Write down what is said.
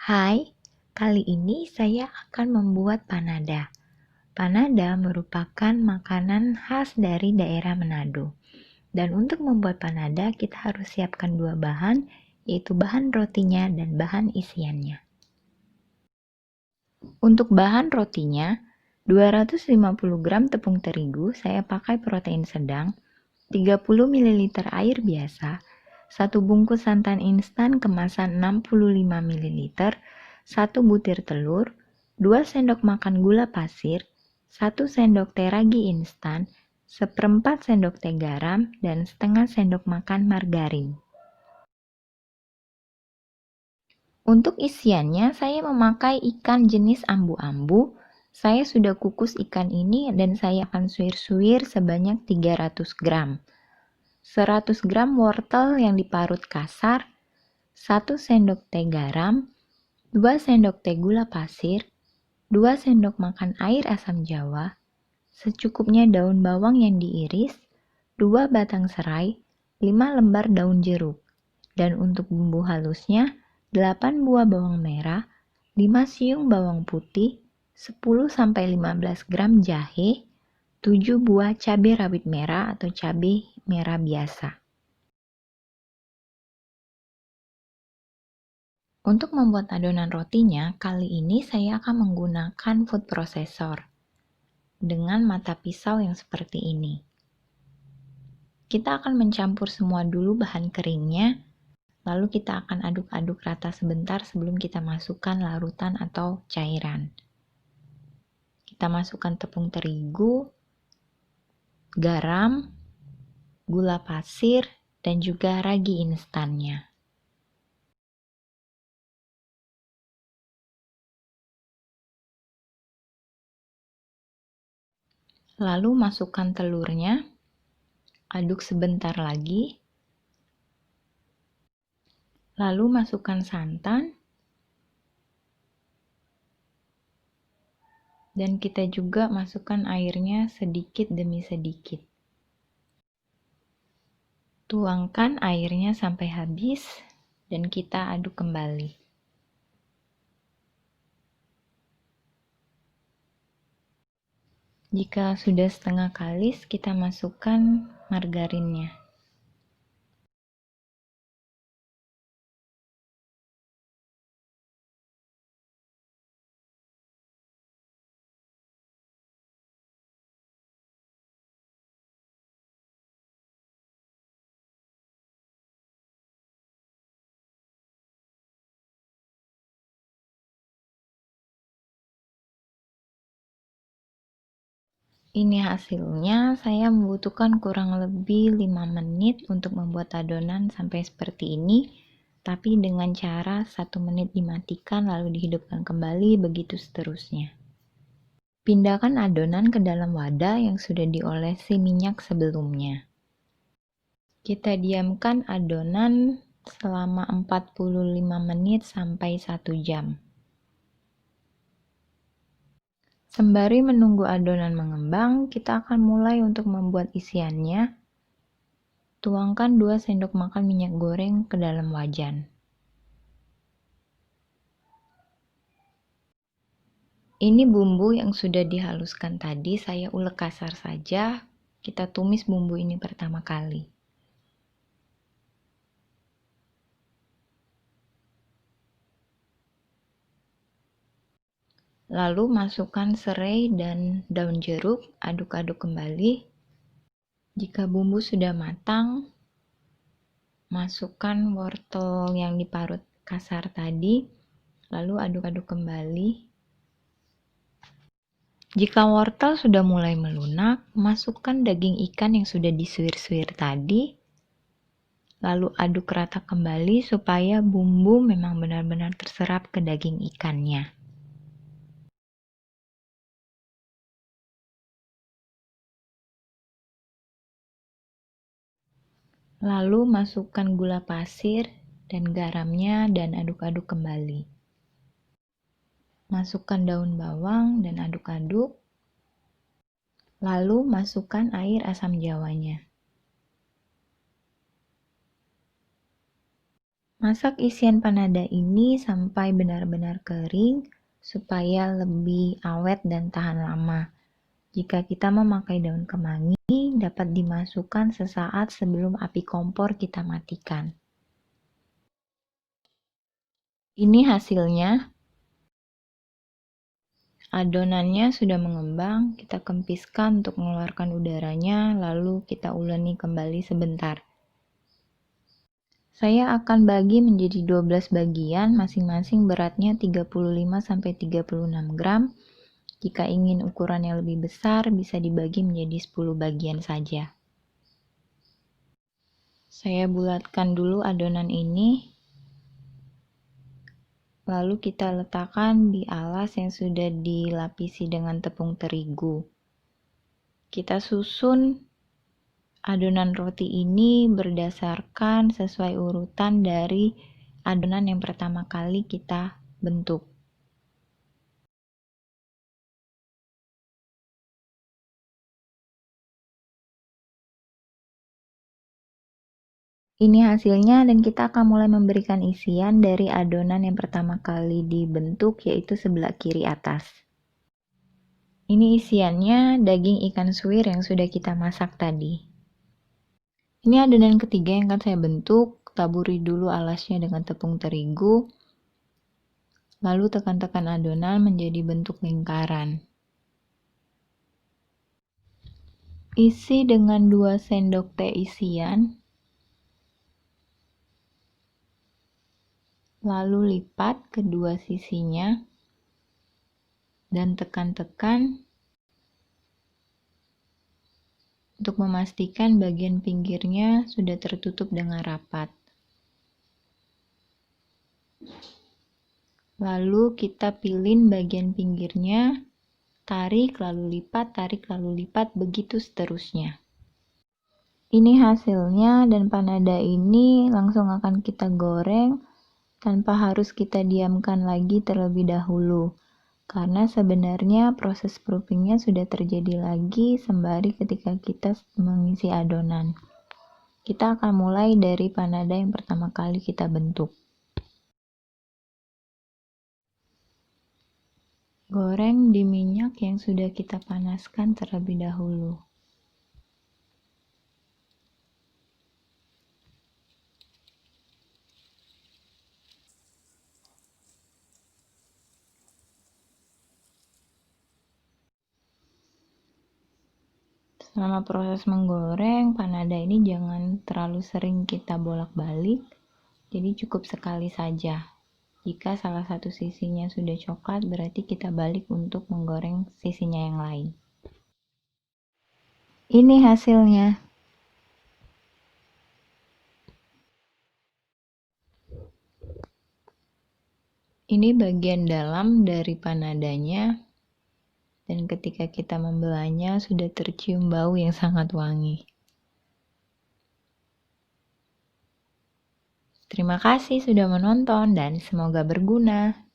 Hai, kali ini saya akan membuat panada. Panada merupakan makanan khas dari daerah Manado. Dan untuk membuat panada, kita harus siapkan dua bahan, yaitu bahan rotinya dan bahan isiannya. Untuk bahan rotinya, 250 gram tepung terigu saya pakai protein sedang, 30 ml air biasa, 1 bungkus santan instan kemasan 65 ml, 1 butir telur, 2 sendok makan gula pasir, 1 sendok teh ragi instan, seperempat sendok teh garam, dan setengah sendok makan margarin. Untuk isiannya, saya memakai ikan jenis ambu-ambu. Saya sudah kukus ikan ini dan saya akan suir-suir sebanyak 300 gram. 100 gram wortel yang diparut kasar, 1 sendok teh garam, 2 sendok teh gula pasir, 2 sendok makan air asam jawa, secukupnya daun bawang yang diiris, 2 batang serai, 5 lembar daun jeruk. Dan untuk bumbu halusnya, 8 buah bawang merah, 5 siung bawang putih, 10-15 gram jahe, 7 buah cabai rawit merah atau cabai merah biasa. Untuk membuat adonan rotinya, kali ini saya akan menggunakan food processor dengan mata pisau yang seperti ini. Kita akan mencampur semua dulu bahan keringnya, lalu kita akan aduk-aduk rata sebentar sebelum kita masukkan larutan atau cairan. Kita masukkan tepung terigu, garam, gula pasir, dan juga ragi instannya. Lalu masukkan telurnya, aduk sebentar lagi, lalu masukkan santan, dan kita juga masukkan airnya sedikit demi sedikit. Tuangkan airnya sampai habis, dan kita aduk kembali. Jika sudah setengah kalis, kita masukkan margarinnya. Ini hasilnya, saya membutuhkan kurang lebih 5 menit untuk membuat adonan sampai seperti ini, tapi dengan cara 1 menit dimatikan lalu dihidupkan kembali, begitu seterusnya. Pindahkan adonan ke dalam wadah yang sudah diolesi minyak sebelumnya. Kita diamkan adonan selama 45 menit sampai 1 jam. Sembari menunggu adonan mengembang, kita akan mulai untuk membuat isiannya. Tuangkan 2 sendok makan minyak goreng ke dalam wajan. Ini bumbu yang sudah dihaluskan tadi, saya ulek kasar saja. Kita tumis bumbu ini pertama kali. Lalu masukkan serai dan daun jeruk, aduk-aduk kembali. Jika bumbu sudah matang, masukkan wortel yang diparut kasar tadi, lalu aduk-aduk kembali. Jika wortel sudah mulai melunak, masukkan daging ikan yang sudah disuir-suir tadi, lalu aduk rata kembali supaya bumbu memang benar-benar terserap ke daging ikannya. Lalu masukkan gula pasir dan garamnya dan aduk-aduk kembali. Masukkan daun bawang dan aduk-aduk. Lalu masukkan air asam jawanya. Masak isian panada ini sampai benar-benar kering supaya lebih awet dan tahan lama. Jika kita memakai daun kemangi, dapat dimasukkan sesaat sebelum api kompor kita matikan. Ini hasilnya. Adonannya sudah mengembang, kita kempiskan untuk mengeluarkan udaranya, lalu kita uleni kembali sebentar. Saya akan bagi menjadi 12 bagian, masing-masing beratnya 35-36 gram. Jika ingin ukurannya lebih besar, bisa dibagi menjadi 10 bagian saja. Saya bulatkan dulu adonan ini, lalu kita letakkan di alas yang sudah dilapisi dengan tepung terigu. Kita susun adonan roti ini berdasarkan sesuai urutan dari adonan yang pertama kali kita bentuk. Ini hasilnya dan kita akan mulai memberikan isian dari adonan yang pertama kali dibentuk, yaitu sebelah kiri atas. Ini isiannya daging ikan suwir yang sudah kita masak tadi. Ini adonan ketiga yang akan saya bentuk. Taburi dulu alasnya dengan tepung terigu, lalu tekan-tekan adonan menjadi bentuk lingkaran. Isi dengan 2 sendok teh isian, lalu lipat kedua sisinya dan tekan-tekan untuk memastikan bagian pinggirnya sudah tertutup dengan rapat. Lalu kita pilin bagian pinggirnya, tarik lalu lipat, begitu seterusnya. Ini hasilnya, dan panada ini langsung akan kita goreng tanpa harus kita diamkan lagi terlebih dahulu. Karena sebenarnya proses proofingnya sudah terjadi lagi sembari ketika kita mengisi adonan. Kita akan mulai dari panada yang pertama kali kita bentuk. Goreng di minyak yang sudah kita panaskan terlebih dahulu. Selama proses menggoreng, panada ini jangan terlalu sering kita bolak-balik, jadi cukup sekali saja. Jika salah satu sisinya sudah coklat, berarti kita balik untuk menggoreng sisinya yang lain. Ini hasilnya. Ini bagian dalam dari panadanya, dan ketika kita membelahnya sudah tercium bau yang sangat wangi. Terima kasih sudah menonton dan semoga berguna.